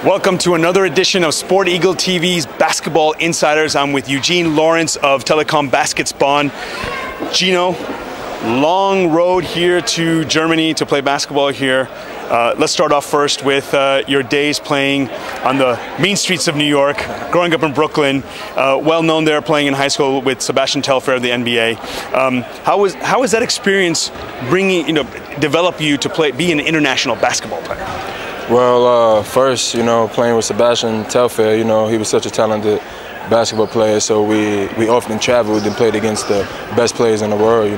Welcome to another edition of Sport Eagle TV's Basketball Insiders. I'm with Eugene Lawrence of Telekom Baskets Bonn. Geno, long road here to Germany to play basketball here. Let's start off first with your days playing on the mean streets of New York, growing up in Brooklyn, well known there playing in high school with Sebastian Telfair of the NBA. How was that experience develop you to be an international basketball player? Well, first, playing with Sebastian Telfair, he was such a talented basketball player, so we often traveled and played against the best players in the world,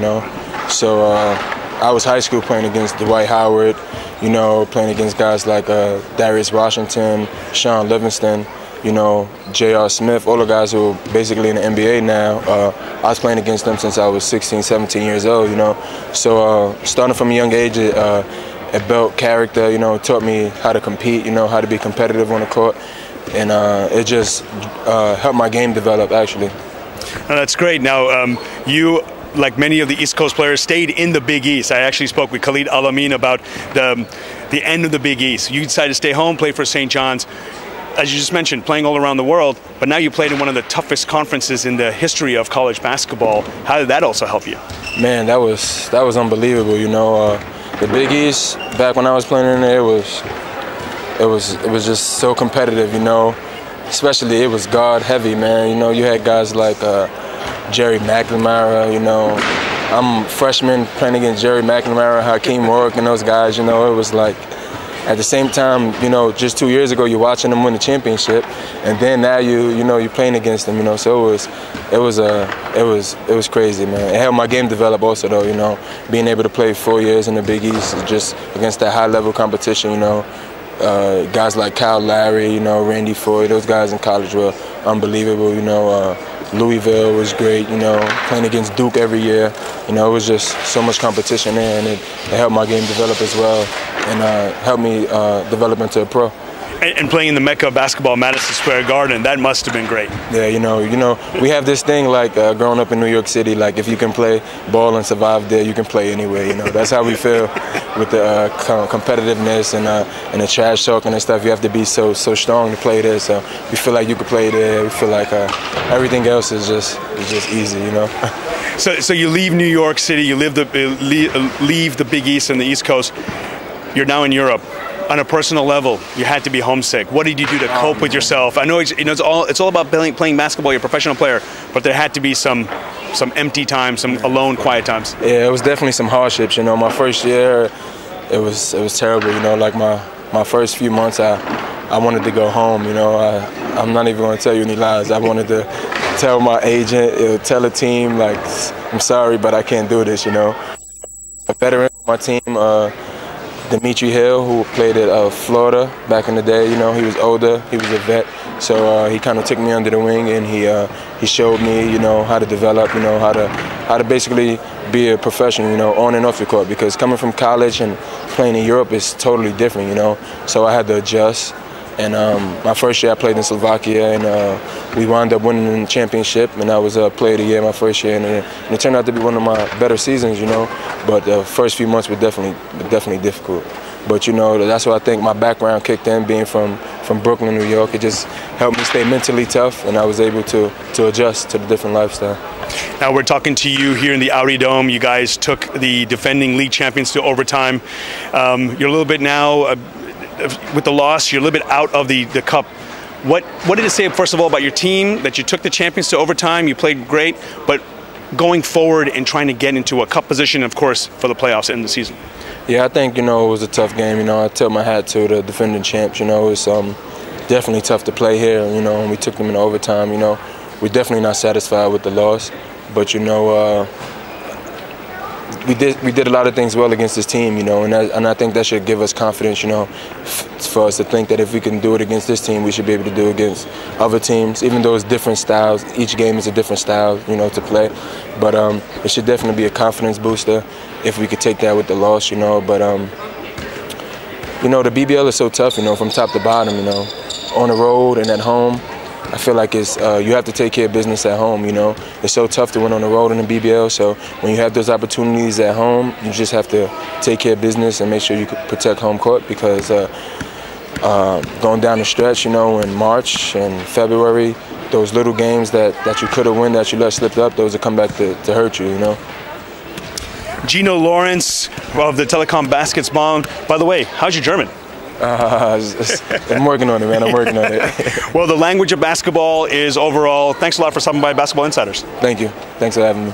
So I was high school playing against Dwight Howard, playing against guys like Darius Washington, Sean Livingston, J.R. Smith, all the guys who are basically in the NBA now. I was playing against them since I was 16, 17 years old, So starting from a young age, it built character, taught me how to compete, how to be competitive on the court. And it just helped my game develop, actually. That's great. Now, you, like many of the East Coast players, stayed in the Big East. I actually spoke with Khalid Al-Amin about the end of the Big East. You decided to stay home, play for St. John's. As you just mentioned, playing all around the world, but now you played in one of the toughest conferences in the history of college basketball. How did that also help you? Man, that was unbelievable, The Big East, back when I was playing in there, it was just so competitive, Especially it was guard heavy, man. You had guys like Jerry McNamara, I'm a freshman playing against Jerry McNamara, Hakeem Rourke, and those guys, It was like, at the same time, just 2 years ago, you're watching them win the championship, and then now you're playing against them, So it was crazy, man. It helped my game develop also, though, being able to play 4 years in the Big East just against that high-level competition, guys like Kyle Lowry, Randy Foye, those guys in college were unbelievable, Louisville was great, playing against Duke every year, it was just so much competition there, and it helped my game develop as well, and helped me develop into a pro. And playing in the Mecca of basketball, Madison Square Garden, that must have been great. Yeah, we have this thing like growing up in New York City, like if you can play ball and survive there, you can play anywhere. That's how we feel with the competitiveness and the trash talking and stuff. You have to be so strong to play there. So we feel like you could play there. We feel like everything else is just easy. So you leave New York City, you leave the Big East and the East Coast. You're now in Europe. On a personal level, you had to be homesick. What did you do to cope with yourself? I know it's all about playing basketball. You're a professional player, but there had to be some empty time, some alone, quiet times. Yeah, it was definitely some hardships. My first year, it was terrible. Like my first few months, I wanted to go home. I'm not even going to tell you any lies. I wanted to tell my agent, tell the team, like, I'm sorry, but I can't do this. A veteran on my team. Dimitri Hill, who played at Florida back in the day, he was older, he was a vet, so he kind of took me under the wing, and he showed me, how to develop, how to basically be a professional, on and off the court, because coming from college and playing in Europe is totally different, so I had to adjust. And my first year I played in Slovakia, and we wound up winning the championship, and I was Player of the Year my first year, and it turned out to be one of my better seasons, But the first few months were definitely difficult. But that's why I think my background kicked in, being from Brooklyn, New York. It just helped me stay mentally tough, and I was able to adjust to the different lifestyle. Now we're talking to you here in the Audi Dome. You guys took the defending league champions to overtime. You're a little bit now. With the loss, you're a little bit out of the cup. What did it say, first of all, about your team, that you took the champions to overtime, you played great, but going forward and trying to get into a cup position, of course, for the playoffs in the season? Yeah, I think, it was a tough game. I tip my hat to the defending champs. It's definitely tough to play here, and we took them in overtime. We're definitely not satisfied with the loss, but, we did a lot of things well against this team, and I think that should give us confidence, for us to think that if we can do it against this team, we should be able to do it against other teams, even though it's different styles. Each game is a different style, to play. But it should definitely be a confidence booster if we could take that with the loss, But, the BBL is so tough, from top to bottom, on the road and at home. I feel like it's you have to take care of business at home. It's so tough to win on the road in the BBL. So when you have those opportunities at home, you just have to take care of business and make sure you protect home court, because going down the stretch, you know, in March and February, those little games that you could have won that you let slip up, those will come back to hurt you, you know. Geno Lawrence of the Telekom Baskets Bonn. By the way, how's your German? I'm working on it, man. I'm working on it. Well, the language of basketball is overall. Thanks a lot for stopping by Basketball Insiders. Thank you. Thanks for having me.